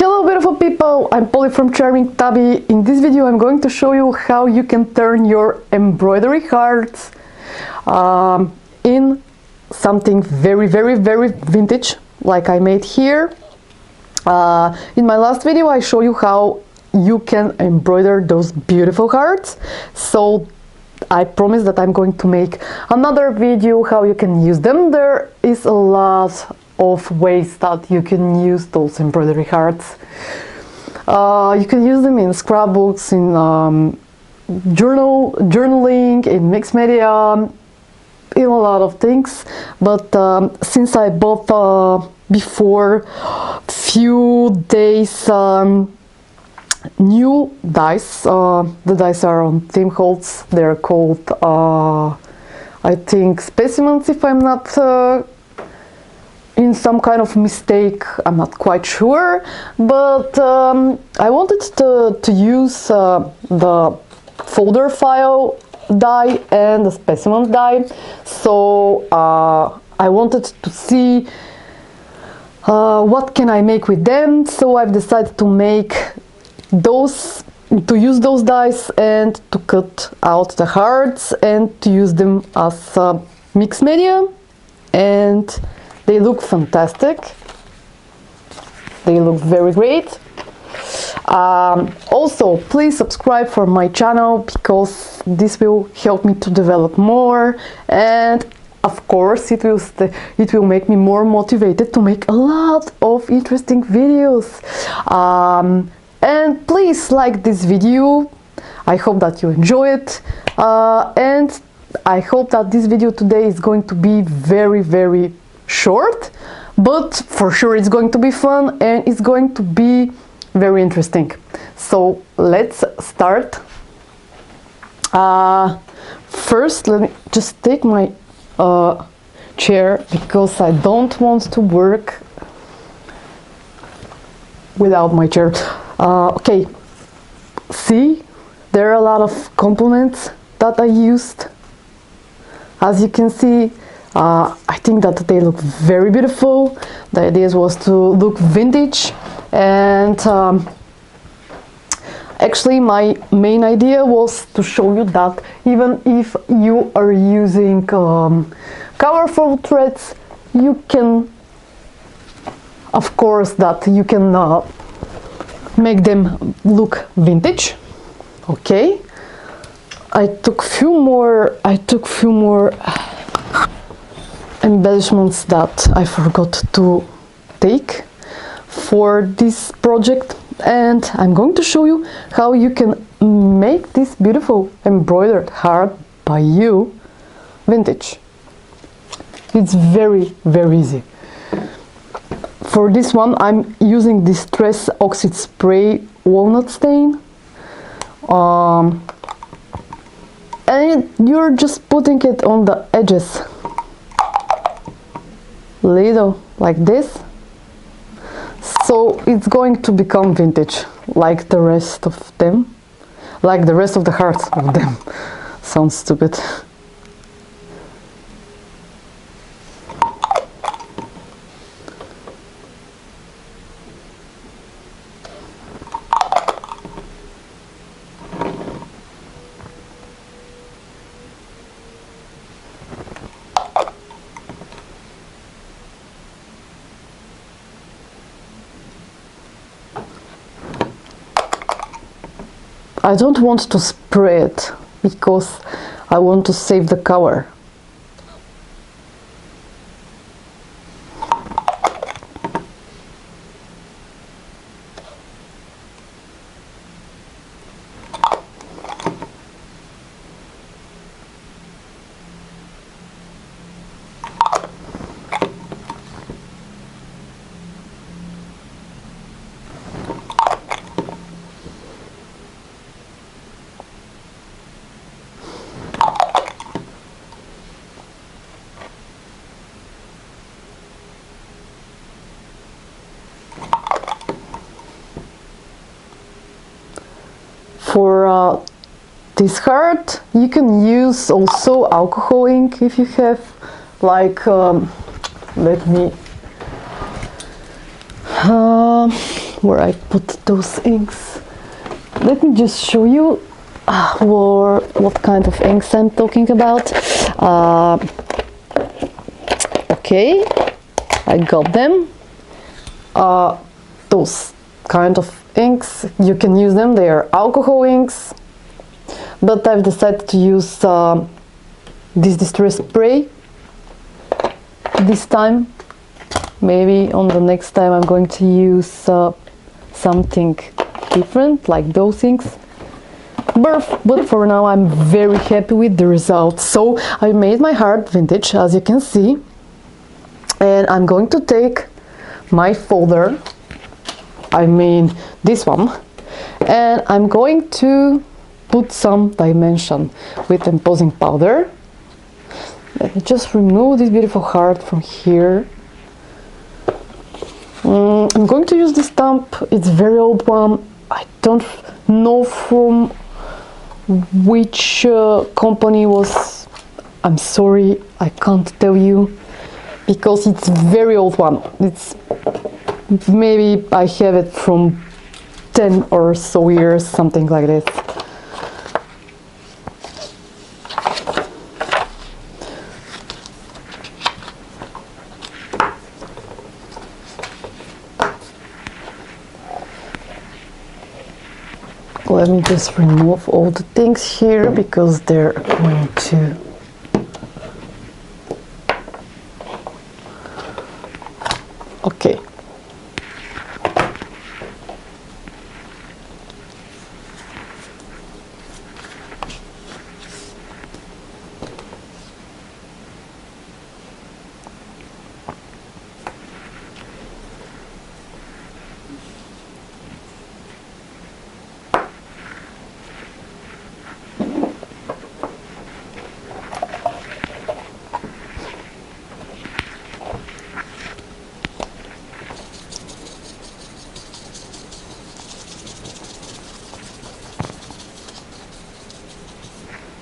Hello beautiful people, I'm Polly from Charming Tabby. In this video I'm going to show you how you can turn your embroidery hearts in something very vintage like I made here. In my last video I show you how you can embroider those beautiful hearts, so I promise that I'm going to make another video how you can use them. There is a lot of ways that you can use those embroidery hearts. You can use them in scrapbooks, in journaling, in mixed media, in a lot of things. But since I bought before few days new dice, the dice are on Tim Holtz. They're called I think specimens, if I'm not in some kind of mistake, I'm not quite sure, but I wanted to use the folder file die and the specimen die, so I wanted to see what can I make with them. So I've decided to use those dice and to cut out the hearts and to use them as mixed media, and they look fantastic. They look very great. Also, please subscribe for my channel because this will help me to develop more, and of course it will make me more motivated to make a lot of interesting videos. And please like this video. I hope that you enjoy it, and I hope that this video today is going to be very short, but for sure it's going to be fun and it's going to be very interesting. So let's start. First, let me just take my chair because I don't want to work without my chair. Okay, see, there are a lot of components that I used. As you can see, I think that they look very beautiful. The idea was to look vintage, and actually my main idea was to show you that even if you are using colorful threads, you can, of course, that you can make them look vintage. Okay, I took few more embellishments that I forgot to take for this project, and I'm going to show you how you can make this beautiful embroidered heart by you vintage. It's very easy. For this one I'm using Distress Oxide Spray Walnut Stain, and you're just putting it on the edges, little like this, so it's going to become vintage like the rest of them, like the rest of the hearts of them. Sounds stupid. I don't want to spray it because I want to save the color. For this heart you can use also alcohol ink if you have, like let me where I put those inks. Let me just show you what kind of inks I'm talking about. Okay, I got them. Those kind of inks, you can use them, they are alcohol inks, but I've decided to use this distress spray this time. Maybe on the next time I'm going to use something different, like those inks. But for now I'm very happy with the results. So I made my heart vintage, as you can see, and I'm going to take my folder, I mean this one, and I'm going to put some dimension with embossing powder. Let me just remove this beautiful heart from here. I'm going to use this stamp. It's a very old one. I don't know from which company was. I'm sorry, I can't tell you because it's a very old one. It's maybe I have it from 10 or so years, something like this. Let me just remove all the things here because they're going to okay.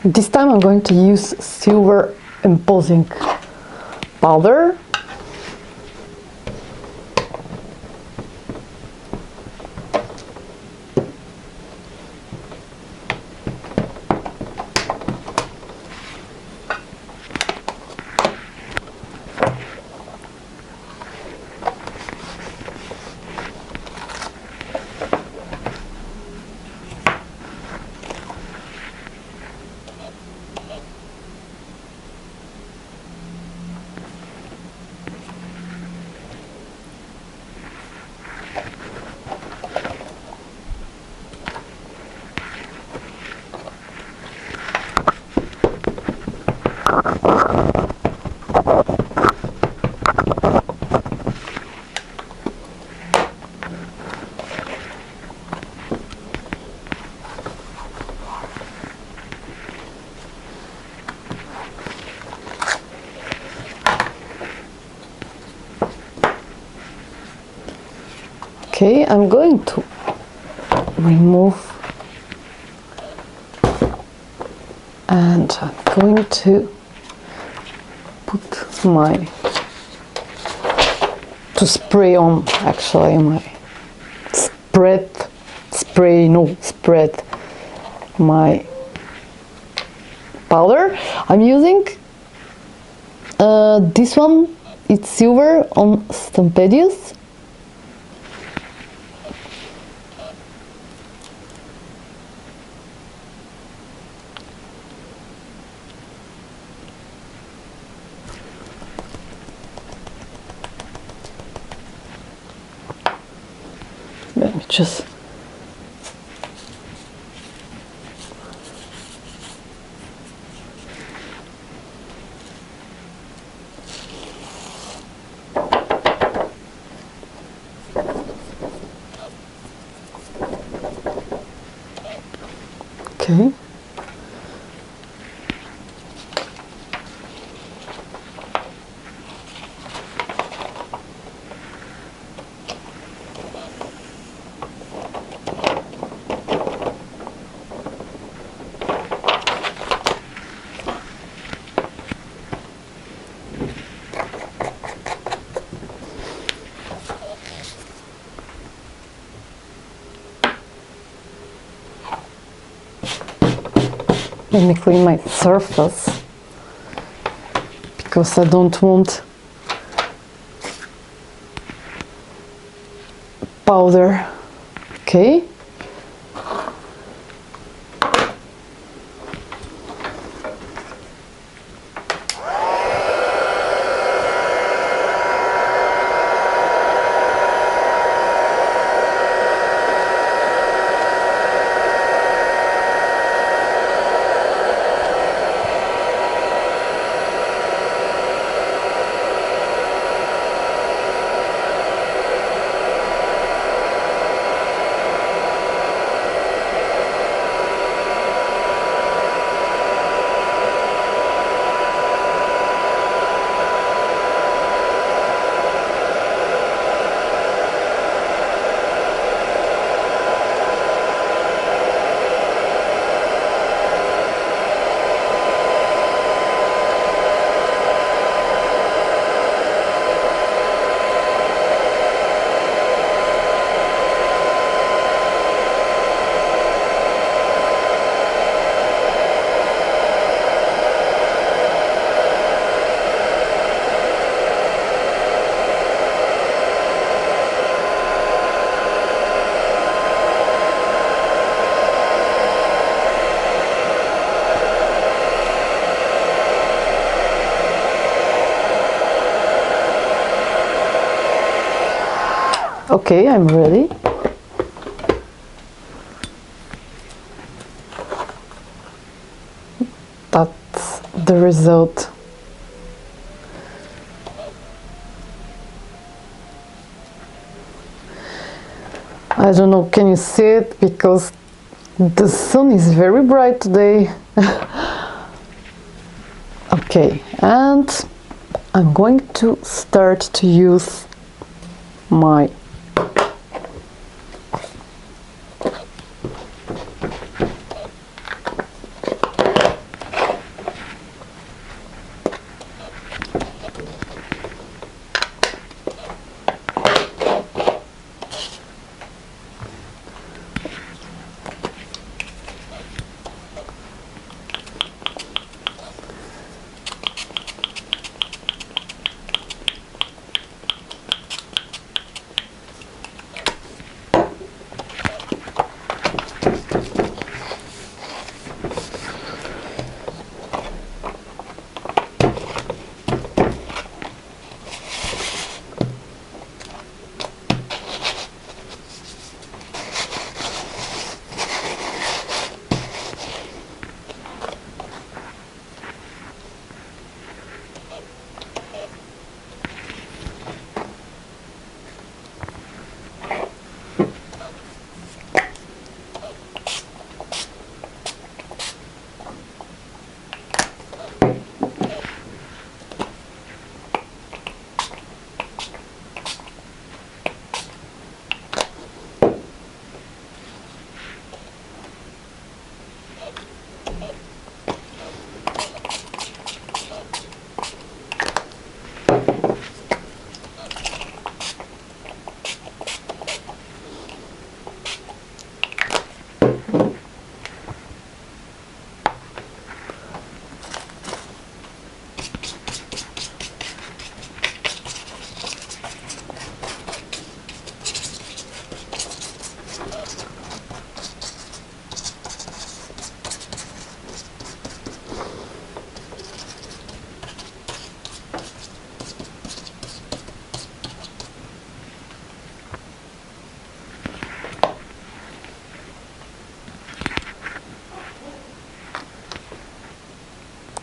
This time I'm going to use silver embossing powder. Okay, I'm going to remove and I'm going to put my spray on actually my spread my powder. I'm using this one, it's silver on Stampedius. Let me just okay. Let me clean my surface because I don't want powder. Okay. Okay, I'm ready. That's the result. I don't know, can you see it? Because the sun is very bright today. Okay, and I'm going to start to use my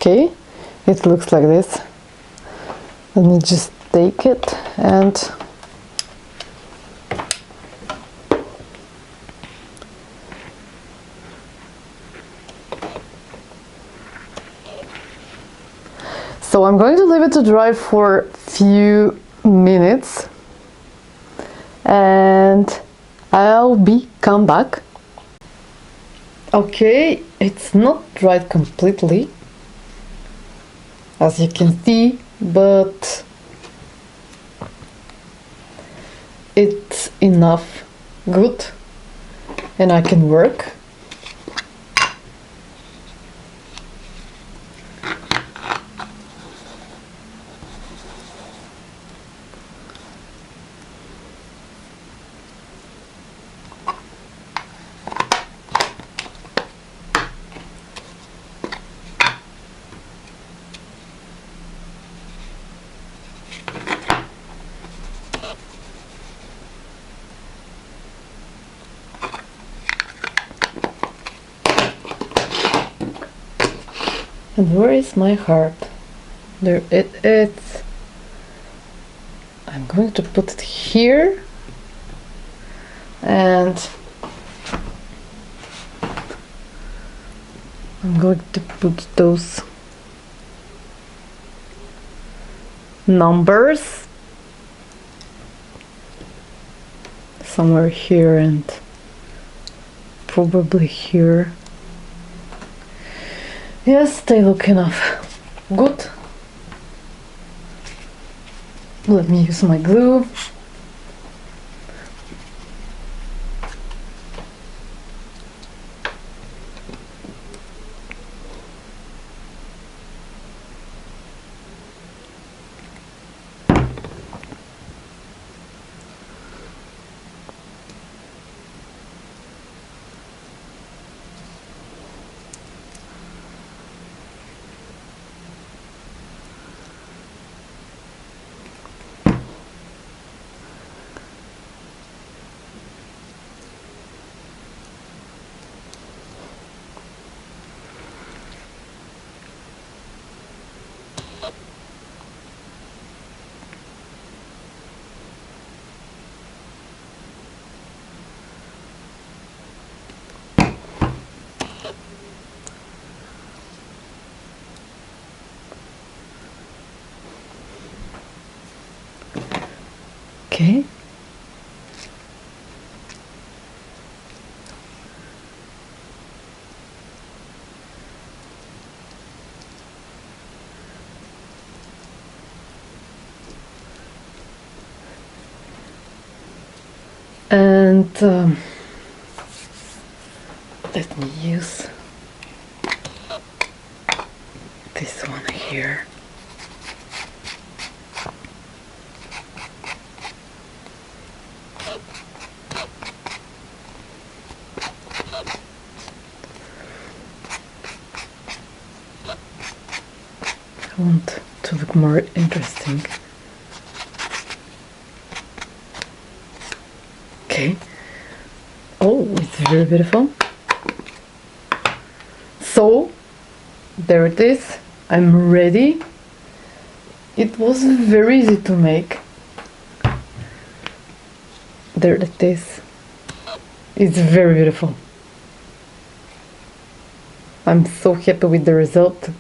okay, it looks like this. Let me just take it and so I'm going to leave it to dry for a few minutes and I'll come back. Okay, it's not dried completely, as you can see, but it's enough good and I can work. And where is my heart? There it is. I'm going to put it here, and I'm going to put those numbers somewhere here and probably here. Yes, they look enough. Good. Let me use my glue. Okay. And let me use this one here. I want to look more interesting. Okay. Oh, it's very beautiful. So, there it is. I'm ready. It was very easy to make. There it is. It's very beautiful. I'm so happy with the result.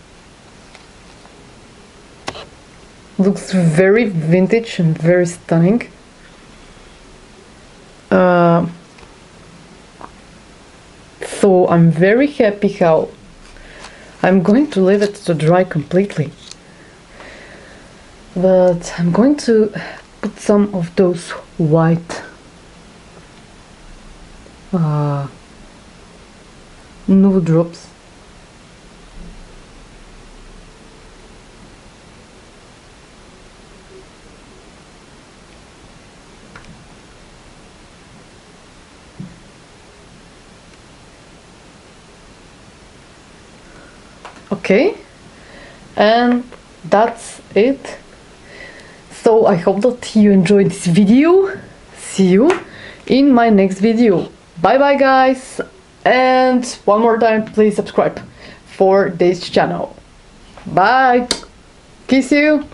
Looks very vintage and very stunning. So I'm very happy how I'm going to leave it to dry completely. But I'm going to put some of those white nude drops. Okay, and that's it. So I hope that you enjoyed this video. See you in my next video. Bye bye guys, and one more time please subscribe for this channel. Bye, kiss you.